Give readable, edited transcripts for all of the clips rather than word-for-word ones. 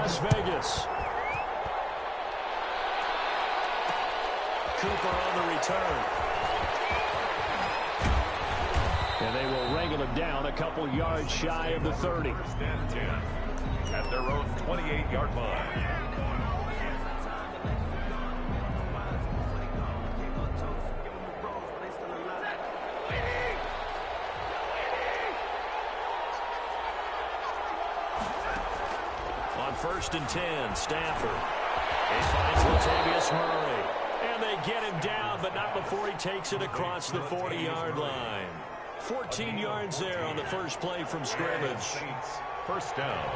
Las Vegas. Cooper on the return. And they will wrangle him down a couple yards shy of the 30. First and 10 at their own 28-yard line. On 1st and 10, Stafford. He finds Latavius Murray. And they get him down, but not before he takes it across the 40-yard line. 14 yards there on the first play from scrimmage. First down.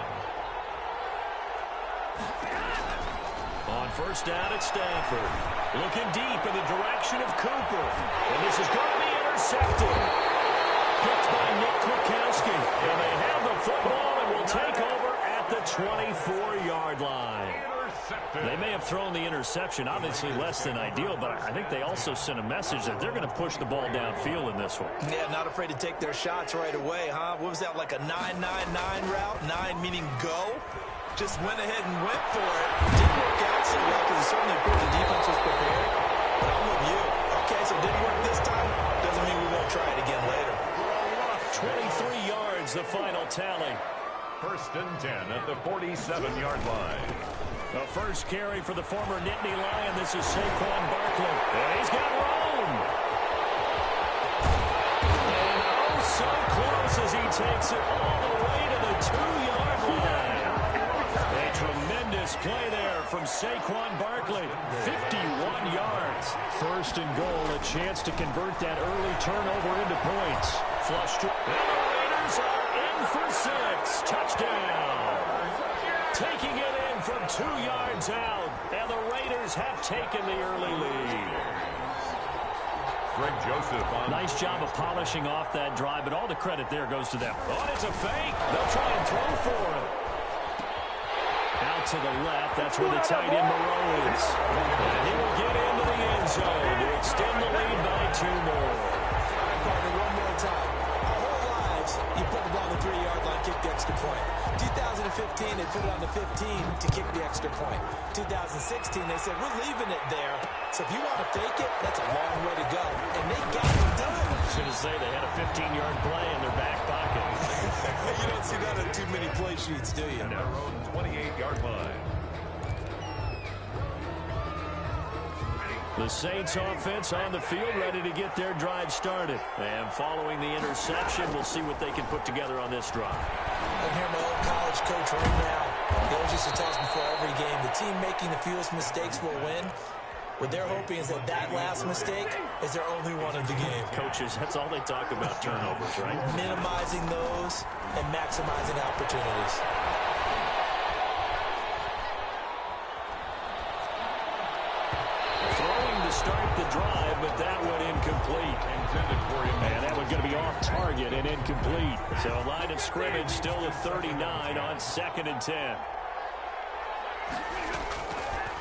On first down at Stafford. Looking deep in the direction of Cooper. And this is going to be intercepted. Picked by Nick Kwiatkowski. And they have the football and will take over at the 24-yard line. They may have thrown the interception, obviously less than ideal, but I think they also sent a message that they're going to push the ball downfield in this one. Yeah, not afraid to take their shots right away, huh? What was that, like a 9-9-9 route? 9 meaning go? Just went ahead and went for it. Didn't work out so well because it certainly proved the defense was prepared. But I'm with you. Okay, so it didn't work this time. Doesn't mean we won't try it again later. 23 yards, the final tally. First and 10 at the 47-yard line. The first carry for the former Nittany Lion. This is Saquon Barkley. And he's got room. And oh, so close as he takes it all the way to the 2-yard line. A tremendous play there from Saquon Barkley. 51 yards. First and goal, a chance to convert that early turnover into points. Flush to... And the Raiders are in for 6. Touchdown. Taking it in from 2 yards out, and the Raiders have taken the early lead. Greg Joseph on. Nice job of polishing off that drive, but all the credit there goes to them. Oh, it's a fake. They'll try and throw for it. Out to the left, that's where the tight end Moreau is. And he will get into the end zone to extend the lead by 2 more. One more time. Our whole lives, you put the ball on the 3-yard line, kick the extra point. 2015, they put it on the 15 to kick the extra point. 2016, they said, we're leaving it there. So if you want to fake it, that's a long way to go. And they got it done. I was going to say they had a 15-yard play in their back pocket. You don't see that on too many play sheets, do you? Their own 28-yard line. The Saints offense on the field, ready to get their drive started. And following the interception, we'll see what they can put together on this drive. I hear my old college coach right now. He always used to tell us before every game, the team making the fewest mistakes will win. What they're hoping is that that last mistake is their only one of the game. Coaches, that's all they talk about, turnovers, right? Minimizing those and maximizing opportunities. Throwing to start the drive, but that went incomplete. Intended for him. And that one's going to be off target and incomplete. So line of scrimmage still at 39 on 2nd and 10.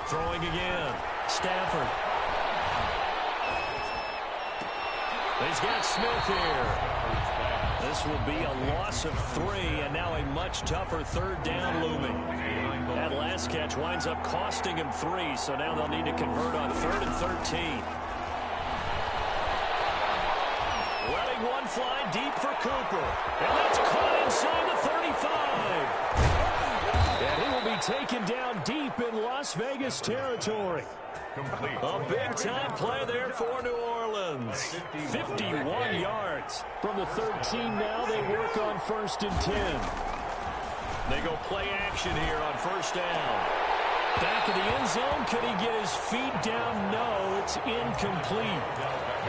Throwing again. Stafford. He's got Smith here. This will be a loss of 3, and now a much tougher 3rd down looming. That last catch winds up costing him 3, so now they'll need to convert on 3rd and 13. Letting one fly deep for Cooper. And that's caught inside the 35. And he will be taken down deep in Las Vegas territory. Complete. A big-time play there for New Orleans. 51 yards. From the 13 now, they work on 1st and 10. They go play action here on 1st down. Back of the end zone. Could he get his feet down? No, it's incomplete.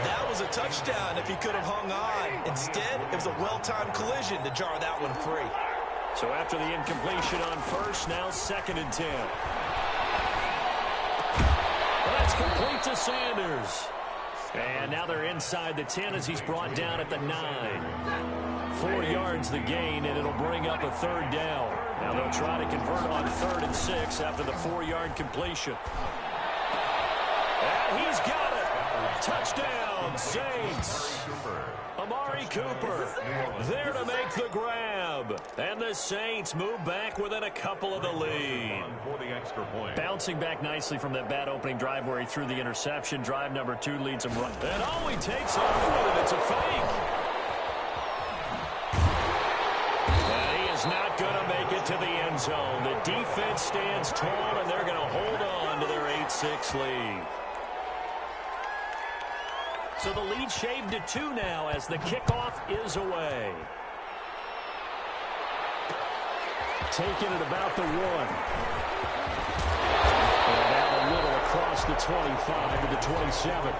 That was a touchdown if he could have hung on. Instead, it was a well-timed collision to jar that one free. So after the incompletion on 1st, now 2nd and 10. That's complete to Sanders. And now they're inside the 10 as he's brought down at the 9. 4 yards the gain, and it'll bring up a 3rd down. Now they'll try to convert on 3rd and 6 after the 4-yard completion. And he's got it. Touchdown, Saints. Amari Cooper there to make the grab. And the Saints move back within a couple of the lead. for the extra point. Bouncing back nicely from that bad opening drive where he threw the interception. Drive number 2 leads him right. And he takes off with it. It's a fake. And he is not going to make it to the end zone. The defense stands tall, and they're going to hold on to their 8-6 lead. So the lead shaved to 2 now as the kickoff is away. Taking it about the 1. And now a little across the 25 to the 27.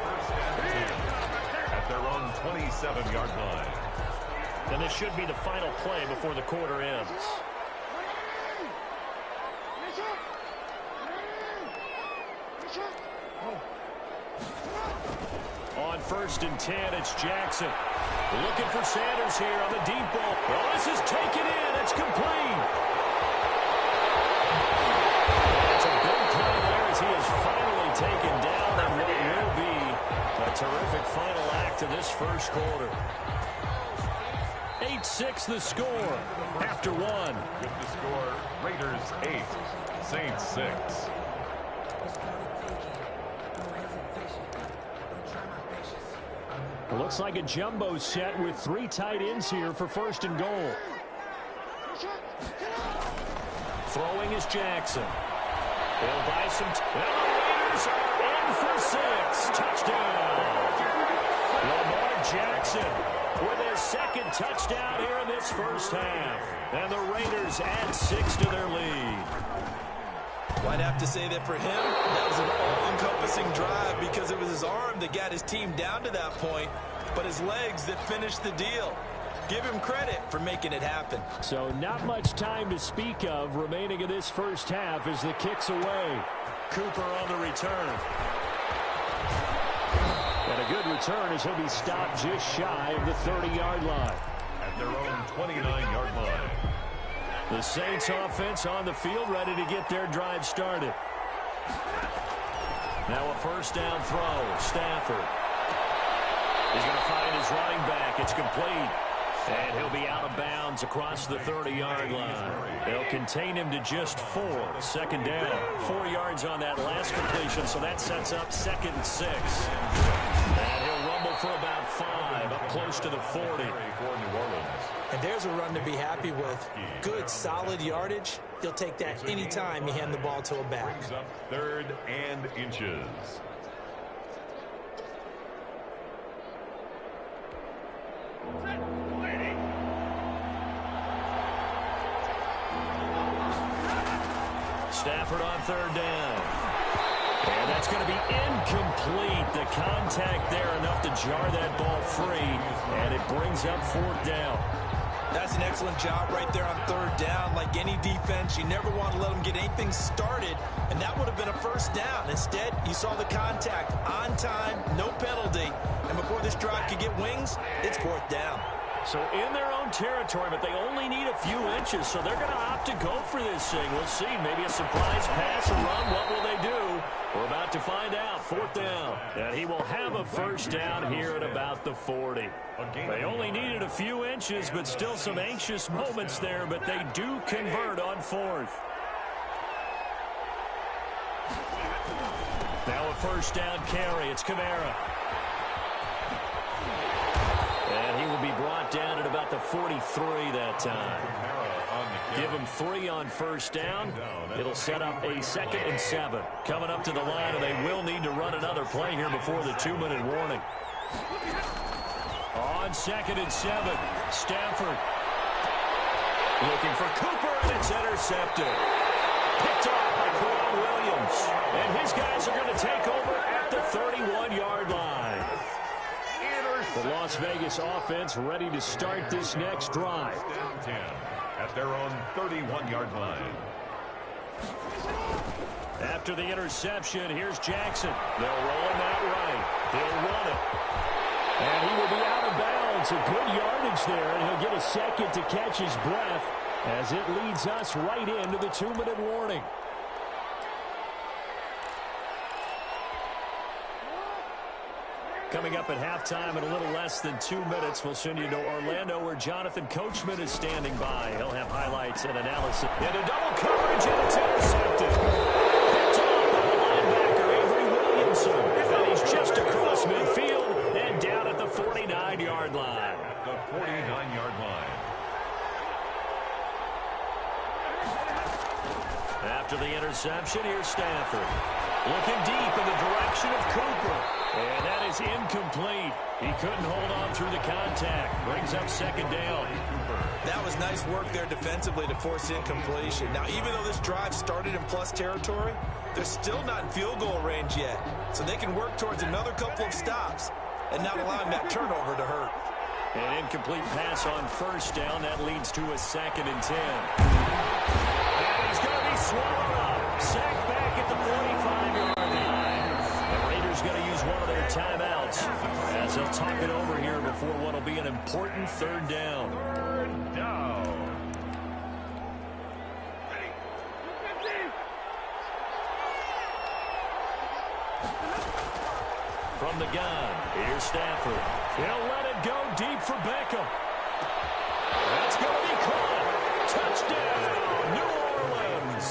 At their own 27-yard line. And this should be the final play before the quarter ends. On 1st and 10, it's Jackson. Looking for Sanders here on the deep ball. Oh, this is taken in. It's complete. It's a big play there as he is finally taken down in what will be a terrific final act of this first quarter. 8-6 the score after 1. With the score, Raiders 8, Saints 6. Looks like a jumbo set with 3 tight ends here for 1st and goal. Throwing is Jackson. They'll buy some. The Raiders are in for 6. Touchdown. Lamar Jackson with his 2nd touchdown here in this first half. And the Raiders add 6 to their lead. Well, I'd have to say that for him, that was an all-encompassing drive because it was his arm that got his team down to that point, but his legs that finished the deal. Give him credit for making it happen. So not much time to speak of remaining in this first half as the kick's away. Cooper on the return. And a good return as he'll be stopped just shy of the 30-yard line. At their own 29-yard line. The Saints offense on the field ready to get their drive started. Now a 1st down throw. Stafford. He's going to find his running back. It's complete. And he'll be out of bounds across the 30-yard line. They'll contain him to just 4. 2nd down. 4 yards on that last completion, so that sets up 2nd and 6. And he'll rumble for about 5, up close to the 40. And there's a run to be happy with. Good, solid yardage. He'll take that anytime you hand the ball to a back. Brings up 3rd and inches. Stafford on 3rd down. And that's going to be incomplete. The contact there enough to jar that ball free. And it brings up 4th down. That's an excellent job right there on 3rd down. Like any defense, you never want to let them get anything started, and that would have been a 1st down. Instead, you saw the contact on time, no penalty, and before this drive could get wings, it's 4th down. So in their own territory, but they only need a few inches, so they're going to opt to go for this thing. We'll see. Maybe a surprise pass or run. What will they do? We're about to find out. 4th down. And he will have a 1st down here at about the 40. They only needed a few inches, but still some anxious moments there, but they do convert on 4th. Now a 1st down carry. It's Kamara. And he will be brought down at about the 43 that time. Give him 3 on 1st down. It'll set up a 2nd and 7. Coming up to the line, and they will need to run another play here before the 2-minute warning. On 2nd and 7, Stafford. Looking for Cooper, and it's intercepted. Picked off by Kwan Williams. And his guys are going to take over at the 31-yard line. The Las Vegas offense ready to start this next drive. Down 10 at their own 31-yard line. After the interception, here's Jackson. They'll roll him out right. He'll run it. And he will be out of bounds. A good yardage there, and he'll get a 2nd to catch his breath as it leads us right into the 2-minute warning. Coming up at halftime in a little less than 2 minutes, we'll send you to Orlando where Jonathan Coachman is standing by. He'll have highlights and analysis. Into double coverage, and it's intercepted. interception. Here's Stafford. Looking deep in the direction of Cooper. And that is incomplete. He couldn't hold on through the contact. Brings up second down. That was nice work there defensively to force incompletion. Now, even though this drive started in plus territory, they're still not in field goal range yet. So they can work towards another couple of stops and not allowing that turnover to hurt. An incomplete pass on first down. That leads to a 2nd and 10. And he's going to be swallowed up. Sacked back at the 45-yard line. The Raiders going to use one of their timeouts as they'll talk it over here before what will be an important 3rd down. From the gun, here's Stafford. He'll let it go deep for Beckham. That's going to be caught. Touchdown, New Orleans.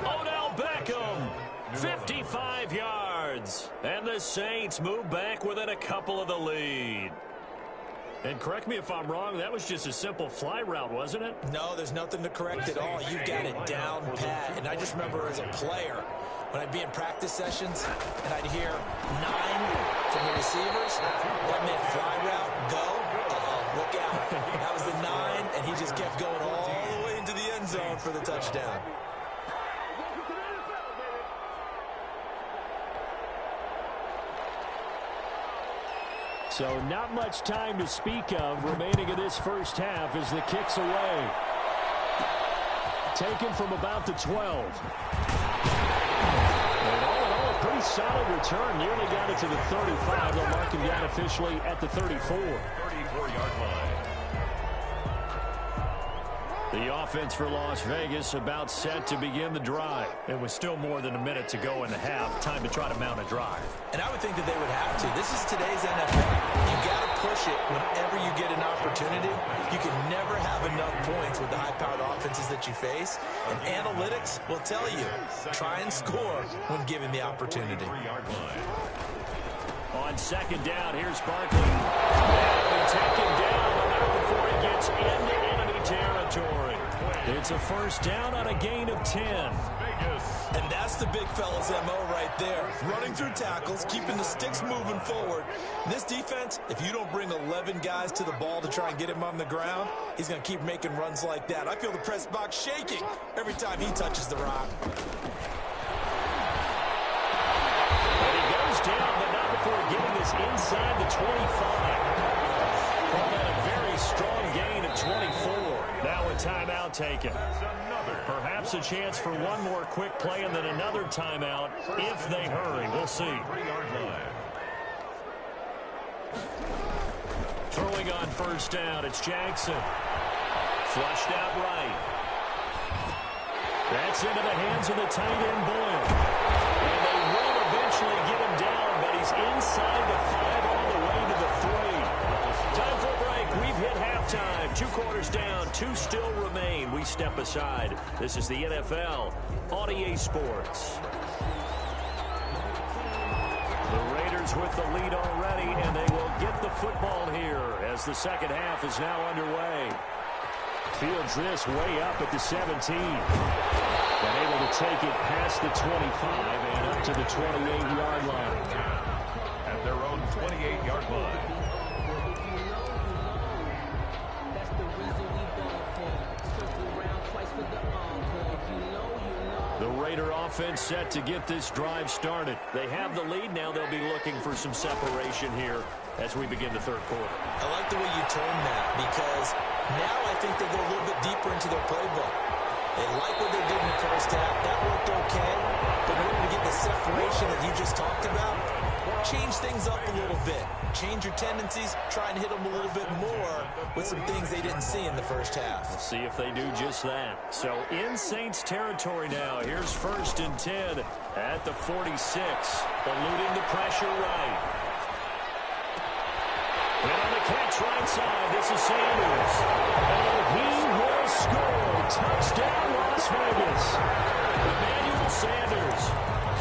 Odell Beckham, 55 yards. And the Saints move back within a couple of the lead. And correct me if I'm wrong, that was just a simple fly route, wasn't it? No, there's nothing to correct at all. You got it down pat. And I just remember as a player, when I'd be in practice sessions and I'd hear 9 from the receivers, that meant fly route, go, look out. That was the 9, and he just kept going all the way into the end zone for the touchdown. So not much time to speak of remaining in this first half as the kick's away. Taken from about the 12. And all in all, a pretty solid return. Nearly got it to the 35. They'll mark him down officially at the 34. 34-yard line. The offense for Las Vegas about set to begin the drive. It was still more than a minute to go in the half. Time to try to mount a drive. And I would think that they would have to. This is today's NFL. You got to push it whenever you get an opportunity. You can never have enough points with the high-powered offenses that you face. And analytics will tell you, try and score when given the opportunity. On 2nd down, here's Barkley. And taken down, but not before he gets into enemy territory. It's a 1st down on a gain of 10. And that's the big fella's MO right there. Running through tackles, keeping the sticks moving forward. This defense, if you don't bring 11 guys to the ball to try and get him on the ground, he's going to keep making runs like that. I feel the press box shaking every time he touches the rock. And he goes down, but not before getting this inside the 25. From that, a very strong gain of 24. Now a timeout taken. Perhaps a chance for one more quick play and then another timeout if they hurry. We'll see. Throwing on 1st down, it's Jackson. Flushed out right. That's into the hands of the tight end, Boyle. And they will eventually get him down, but he's inside the 5 all the way to the 3. Time for a break. We've hit halftime. 2 quarters down. 2 still remain. We step aside. This is the NFL on EA Sports. The Raiders with the lead already, and they will get the football here as the second half is now underway. Fields this way up at the 17. Been able to take it past the 25 and up to the 28-yard line. At their own 28-yard line. The Raider offense set to get this drive started. They have the lead. Now they'll be looking for some separation here as we begin the 3rd quarter. I like the way you term that because now I think they go a little bit deeper into their playbook. They like what they did in the first half. That worked okay. But in order to get the separation that you just talked about, change things up a little bit. Change your tendencies. Try and hit them a little bit more with some things they didn't see in the first half. We'll see if they do just that. So in Saints territory now. Here's 1st and 10 at the 46. Eluding the pressure right. And on the catch right side, this is Sanders. And he will score. Touchdown, Las Vegas. Emmanuel Sanders,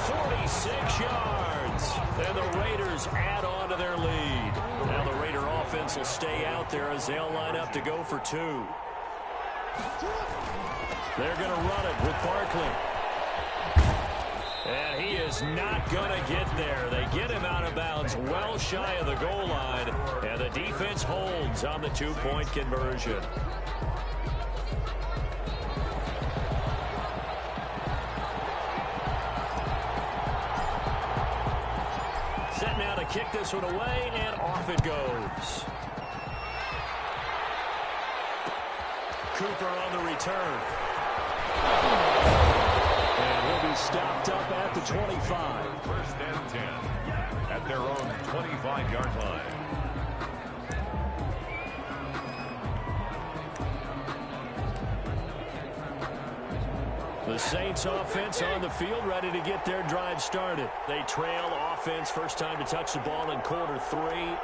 46 yards. And the Raiders add on to their lead. Now the Raider offense will stay out there as they'll line up to go for 2. They're going to run it with Barkley. is not going to get there. They get him out of bounds well shy of the goal line, and the defense holds on the two-point conversion. Set now to kick this one away, and off it goes. Cooper on the return. And he'll be stopped up at the 25. First and 10 at their own 25-yard line. The Saints offense on the field, ready to get their drive started. They trail offense, first time to touch the ball in quarter 3,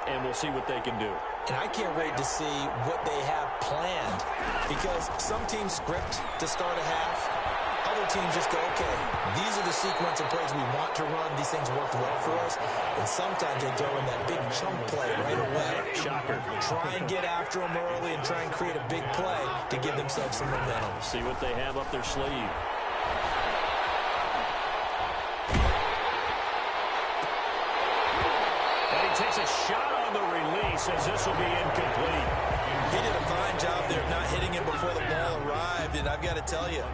and we'll see what they can do. And I can't wait to see what they have planned, because some teams script to start a half. Other teams just go, okay, these are the sequence of plays we want to run. These things worked well for us. And sometimes they throw in that big chunk play right away. Shocker. Try and get after them early and try and create a big play to give themselves some momentum. See what they have up their sleeve. And he takes a shot on the release as this will be incomplete. He did a fine job there of not hitting it before the ball arrived, and I've got to tell you,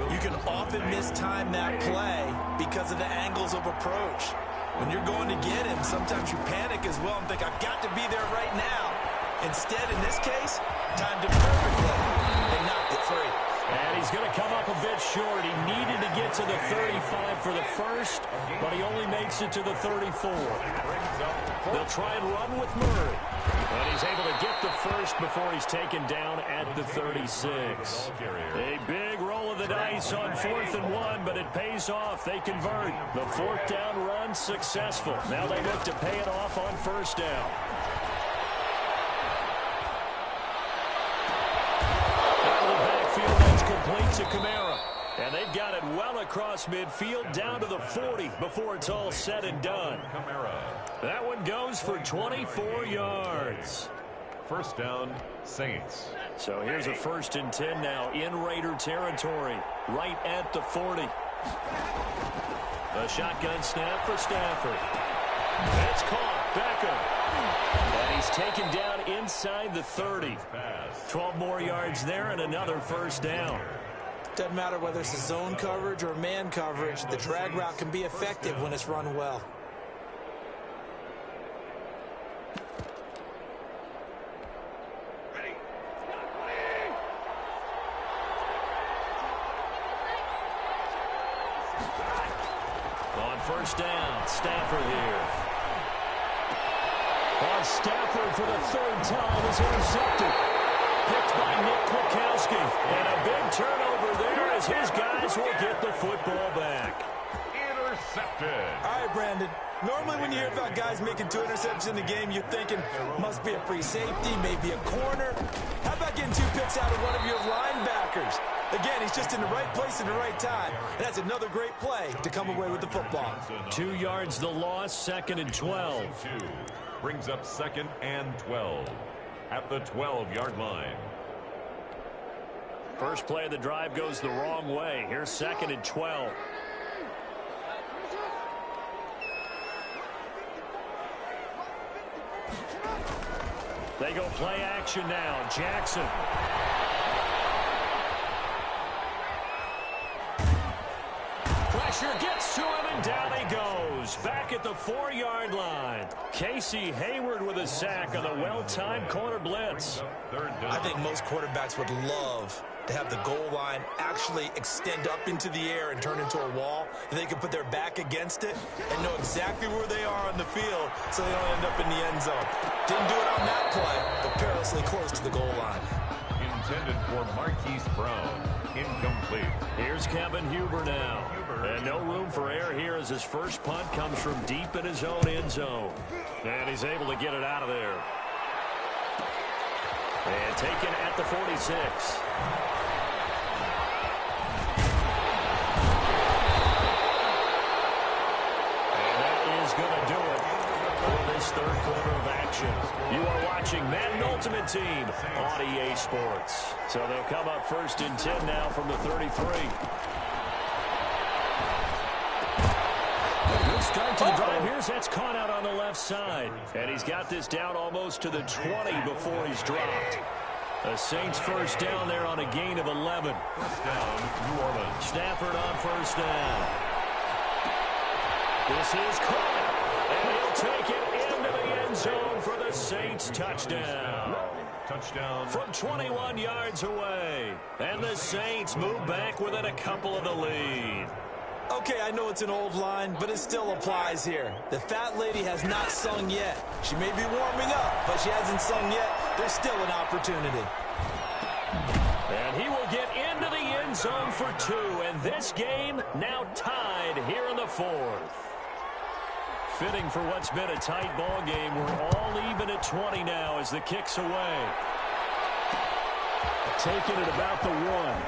you can often mistime that play because of the angles of approach. When you're going to get him, sometimes you panic as well and think, I've got to be there right now. Instead, in this case, timed it perfectly and knocked it free. And he's going to come up a bit short. He needed to get to the 35 for the first, but he only makes it to the 34. They'll try and run with Murray. And he's able to get the first before he's taken down at the 36. A big roll of the dice on 4th and 1, but it pays off. They convert. The 4th down run successful. Now they look to pay it off on 1st down. Out of the backfield, that's complete to Kamara. And they've got it well across midfield down to the 40 before it's all said and done. That one goes for 24 yards. First down, Saints. So here's a 1st and 10 now in Raider territory, right at the 40. A shotgun snap for Stafford. That's caught. Beckham. And he's taken down inside the 30. 12 more yards there and another 1st down. Doesn't matter whether it's a zone coverage or man coverage, the drag route can be effective when it's run well. On 1st down, Stafford here. On Stafford for the 3rd time is intercepted. Picked by Nick Kwiatkowski. And a big turnover there as his guys will get the football back. Intercepted. All right, Brandon. Normally when you hear about guys making 2 interceptions in the game, you're thinking, must be a free safety, maybe a corner. How about getting 2 picks out of one of your linebackers? Again, he's just in the right place at the right time. And that's another great play to come away with the football. 2 yards the loss, 2nd and 12. Brings up 2nd and 12 at the 12-yard line. First play of the drive goes the wrong way. Here's 2nd and 12. They go play action now. Jackson. Pressure gets to him, and down he goes. Back at the 4-yard line. Casey Hayward with a sack on the well-timed corner blitz. I think most quarterbacks would love to have the goal line actually extend up into the air and turn into a wall. And they can put their back against it and know exactly where they are on the field so they don't end up in the end zone. Didn't do it on that play, but perilously close to the goal line. Intended for Marquise Brown. Incomplete. Here's Kevin Huber now. And no room for error here as his first punt comes from deep in his own end zone. And he's able to get it out of there. And taken at the 46. And that is going to do it for this 3rd quarter of action. You are watching Madden Ultimate Team on EA Sports. So they'll come up 1st and 10 now from the 33. Good start to the drive. Here's that's caught out on the left side. And he's got this down almost to the 20 before he's dropped. The Saints first down there on a gain of 11. First down, New Orleans. Stafford on first down. This is caught. And he'll take it into the end zone for the Saints touchdown. Touchdown. From 21 yards away. And the Saints move back within a couple of the lead. Okay, I know it's an old line, but it still applies here. The fat lady has not sung yet. She may be warming up, but she hasn't sung yet. There's still an opportunity. And he will get into the end zone for 2. And this game now tied here in the 4th. Fitting for what's been a tight ball game. We're all even at 20 now as the kick's away. Taking it about the 1.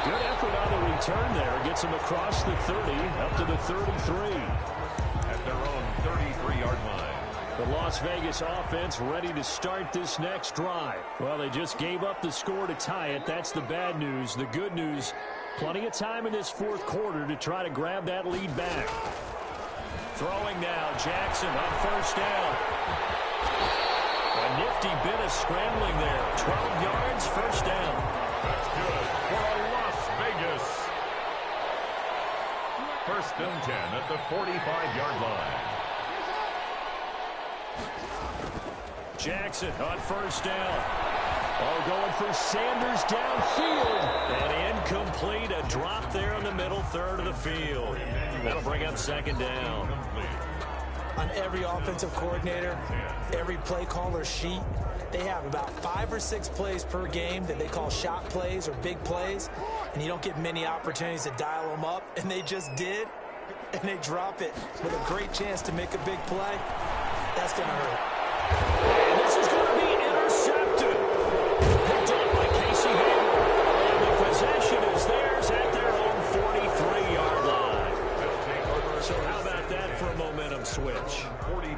Good effort on the return there. Gets him across the 30, up to the 33. At their own 33-yard line. The Las Vegas offense ready to start this next drive. Well, they just gave up the score to tie it. That's the bad news. The good news, plenty of time in this 4th quarter to try to grab that lead back. Throwing now, Jackson on first down. A nifty bit of scrambling there. 12 yards, first down. That's good for a Las Vegas. First and 10 at the 45-yard line. Jackson on first down. Oh, going for Sanders downfield. And incomplete. A drop there in the middle third of the field. That'll bring up second down. On every offensive coordinator, every play caller sheet, they have about 5 or 6 plays per game that they call shot plays or big plays, and you don't get many opportunities to dial them up, and they just did, and they drop it with a great chance to make a big play. That's going to hurt. And this is going to be intercepted. Picked up by Casey Hayward, and the possession is theirs at their own 43-yard line. So how about that for a momentum switch?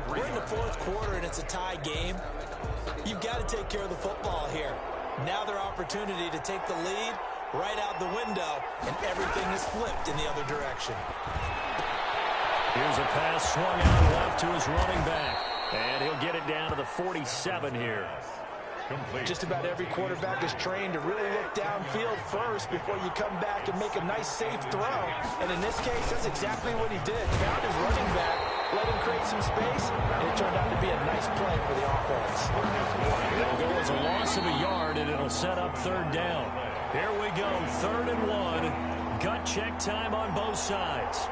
We're in the 4th quarter, and it's a tie game. You've got to take care of the football here. Now their opportunity to take the lead right out the window, and everything is flipped in the other direction. Here's a pass swung out left to his running back, and he'll get it down to the 47 here. Just about every quarterback is trained to really look downfield first before you come back and make a nice, safe throw. And in this case, that's exactly what he did. Found his running back, let him create some space, and it turned out to be a nice play for the offense. It'll go as a loss of a yard, and it'll set up third down. Here we go, 3rd and 1. Gut check time on both sides.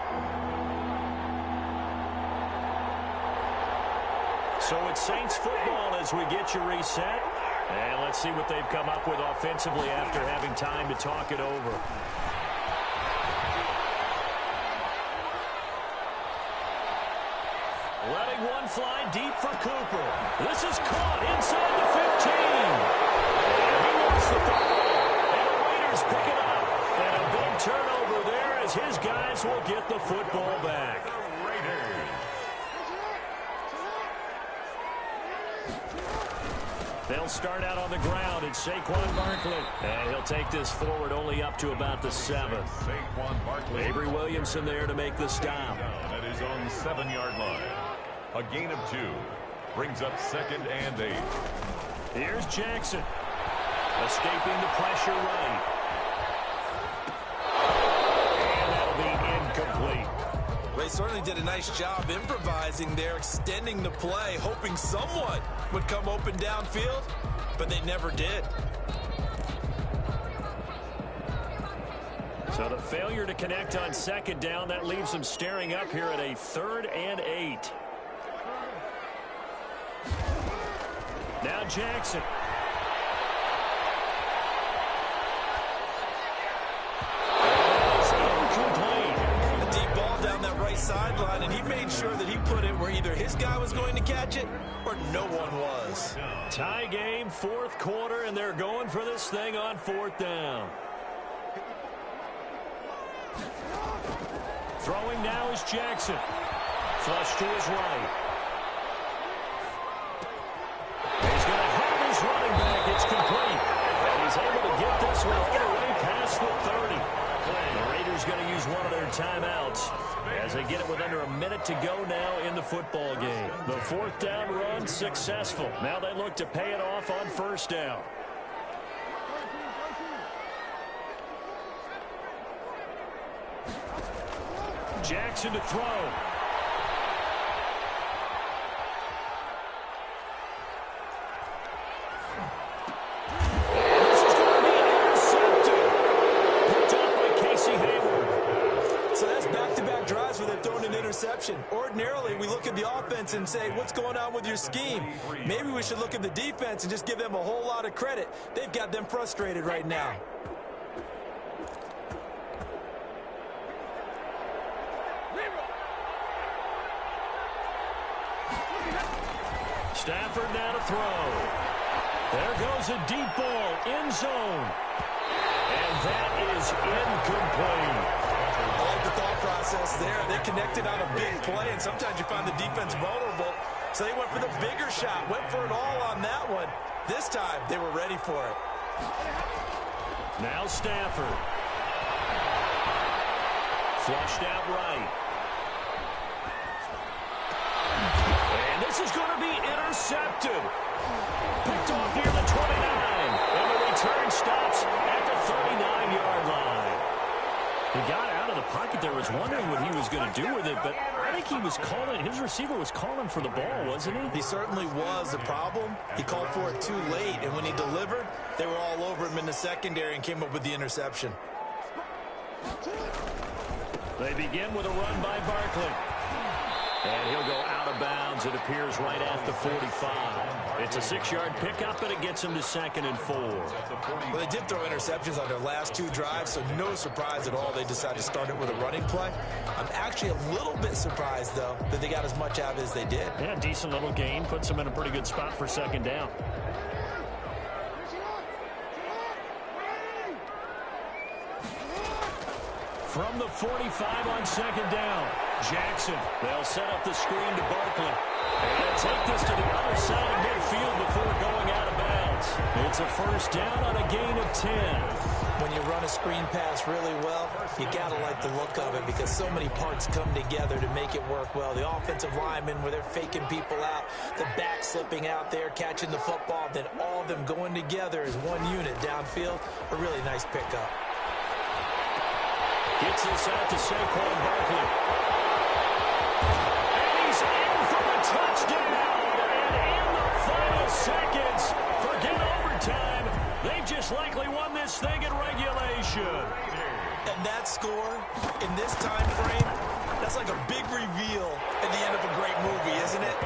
So it's Saints football as we get you reset. And let's see what they've come up with offensively after having time to talk it over. Letting one fly deep for Cooper. This is caught inside the 15. And he wants the football. And the Raiders pick it up. And a big turnover there as his guys will get the football back. They'll start out on the ground. It's Saquon Barkley. And he'll take this forward only up to about the 7. Saquon Barkley. Avery Williamson there to make the stop. At his own 7-yard line. A gain of 2. Brings up 2nd and 8. Here's Jackson. Escaping the pressure right. And that'll be incomplete. They certainly did a nice job improvising there, extending the play, hoping someone would come open downfield, but they never did. So the failure to connect on 2nd down, that leaves them staring up here at a 3rd and 8. Now Jackson. Sideline, and he made sure that he put it where either his guy was going to catch it or no one was. Tie game, 4th quarter, and they're going for this thing on 4th down. Throwing now is Jackson. Flush to his right. He's going to have his running back. It's complete. And he's able to get this one all the way past the 30. The Raiders Steelers going to use one of their timeouts as they get it with under a minute to go now in the football game. The fourth down run successful. Now they look to pay it off on first down. Jackson to throw. Ordinarily, we look at the offense and say, what's going on with your scheme? Maybe we should look at the defense and just give them a whole lot of credit. They've got them frustrated right now. Stafford now to throw. There goes a deep ball, end zone. And that is incomplete. I like the thought process there. They connected on a big play, and sometimes you find the defense vulnerable. So they went for the bigger shot, went for it all on that one. This time, they were ready for it. Now Stafford. Flushed out right. And this is going to be intercepted. Picked off near the 29. And the return stops at the 39-yard line. He got out of the pocket there, was wondering what he was going to do with it, but I think he was calling, his receiver was calling for the ball, wasn't he? He certainly was. The problem, he called for it too late, and when he delivered, they were all over him in the secondary and came up with the interception. They begin with a run by Barkley. And he'll go out of bounds, it appears, right at the 45. It's a 6-yard pickup, and it gets him to 2nd and 4. Well, they did throw interceptions on their last 2 drives, so no surprise at all they decided to start it with a running play. I'm actually a little bit surprised, though, that they got as much out of it as they did. Yeah, decent little gain. Puts them in a pretty good spot for 2nd down. From the 45 on 2nd down. Jackson, they'll set up the screen to Barkley. And they'll take this to the other side of midfield before going out of bounds. It's a first down on a gain of 10. When you run a screen pass really well, you got to like the look of it because so many parts come together to make it work well. The offensive linemen, where they're faking people out, the back slipping out there, catching the football, then all of them going together as one unit downfield. A really nice pickup. Gets this out to Saquon Barkley. And he's in for the touchdown. And in the final seconds, forget overtime. They just likely won this thing in regulation. And that score in this time frame, that's like a big reveal at the end of a great movie, isn't it?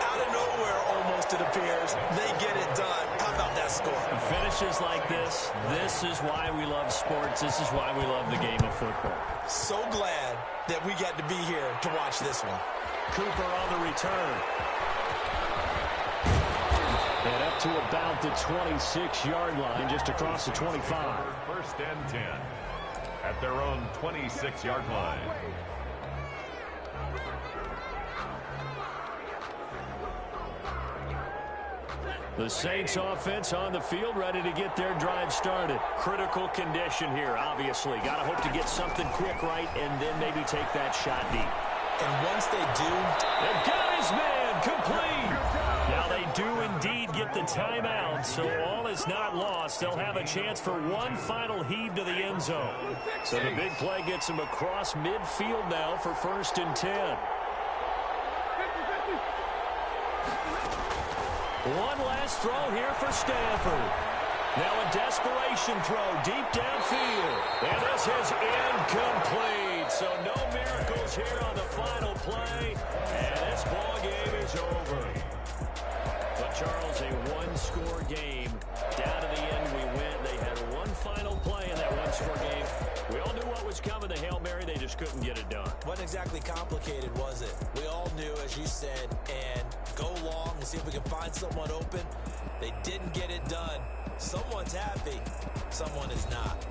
Out of nowhere, almost, it appears, they get it done. How about that score? Finishes like this is why we love sports. This is why we love the game of football. So glad that we got to be here to watch this one. Cooper on the return. And up to about the 26-yard line, just across the 25. First and 10 at their own 26-yard line. The Saints offense on the field, ready to get their drive started. Critical condition here, obviously. Got to hope to get something quick right and then maybe take that shot deep. And once they do, they've got his man complete. Now they do indeed get the timeout, so all is not lost. They'll have a chance for one final heave to the end zone. So the big play gets them across midfield now for 1st and 10. One last throw here for Stafford. Now a desperation throw deep downfield. And this is incomplete. So no miracles here on the final play. And this ball game is over. But Charles, a one-score game. Down to the end we went. They had one final play in that one-score game. We all knew what was coming. The Hail Mary, they just couldn't get it done. Wasn't exactly complicated, was it? We all knew, as you said, and go long and see if we can find someone open. They didn't get it done. Someone's happy. Someone is not.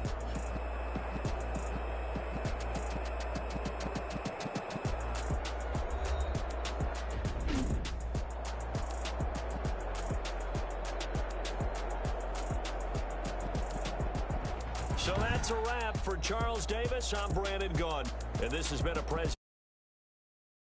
So Well, that's a wrap for Charles Davis. I'm Brandon Gaughan, and this has been a